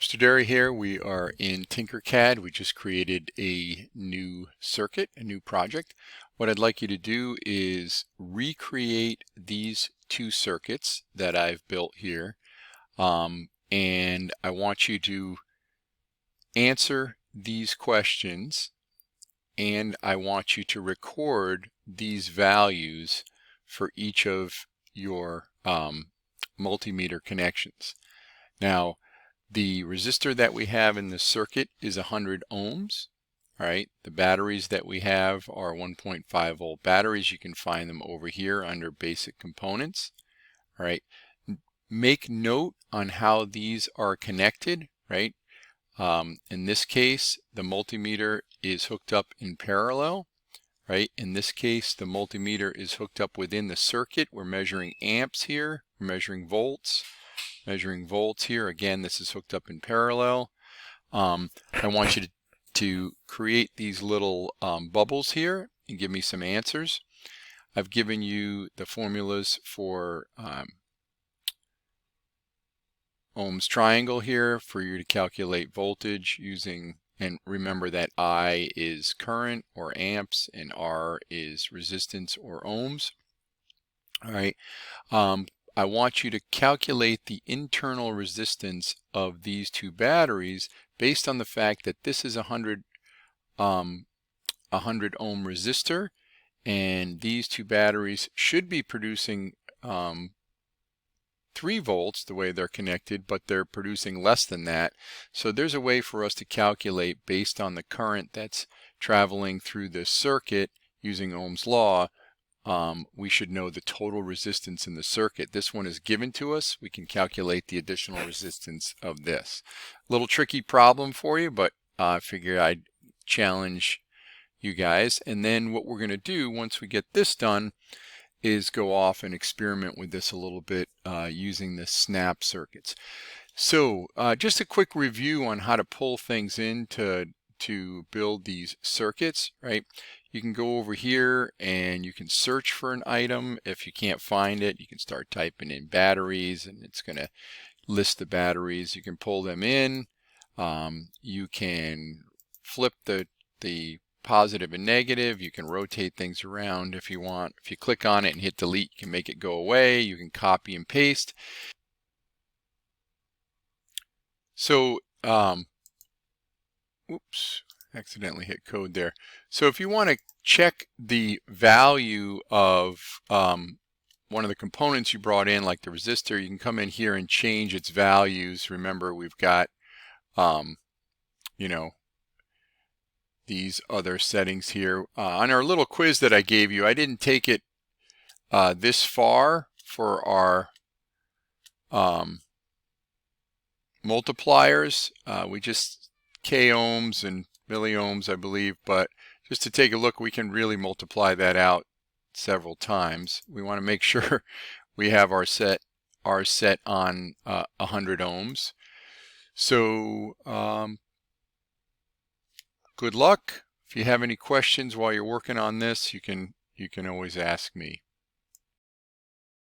Mr. Derry here. We are in TinkerCAD. We just created a new circuit, a new project. What I'd like you to do is recreate these two circuits that I've built here. And I want you to answer these questions, and I want you to record these values for each of your multimeter connections. Now, the resistor that we have in the circuit is 100 ohms. All right, the batteries that we have are 1.5 volt batteries. You can find them over here under basic components. All right, make note on how these are connected, right? In this case, the multimeter is hooked up in parallel, right? In this case, the multimeter is hooked up within the circuit. We're measuring amps here, we're measuring volts. Measuring volts here. Again, this is hooked up in parallel. I want you to create these little bubbles here and give me some answers. I've given you the formulas for Ohm's triangle here for you to calculate voltage using, and remember that I is current or amps and R is resistance or ohms. All right. I want you to calculate the internal resistance of these two batteries based on the fact that this is a 100 ohm resistor, and these two batteries should be producing 3 volts the way they're connected, but they're producing less than that. So there's a way for us to calculate based on the current that's traveling through this circuit using Ohm's law. We should know the total resistance in the circuit. This one is given to us. We can calculate the additional resistance of this. A little tricky problem for you, but I figured I'd challenge you guys. And then what we're going to do once we get this done is go off and experiment with this a little bit using the snap circuits. So just a quick review on how to pull things in to build these circuits, right? You can go over here and you can search for an item. If you can't find it, you can start typing in batteries and it's going to list the batteries. You can pull them in. You can flip the positive and negative. You can rotate things around if you want. If you click on it and hit delete, you can make it go away. You can copy and paste. So, oops, accidentally hit code there. So if you want to check the value of one of the components you brought in, like the resistor, you can come in here and change its values. Remember, we've got, you know, these other settings here. On our little quiz that I gave you, I didn't take it this far for our multipliers. We just K ohms and milliohms, I believe, but just to take a look, we can really multiply that out several times. We want to make sure we have our set on 100 ohms. So good luck. If you have any questions while you're working on this, you can always ask me.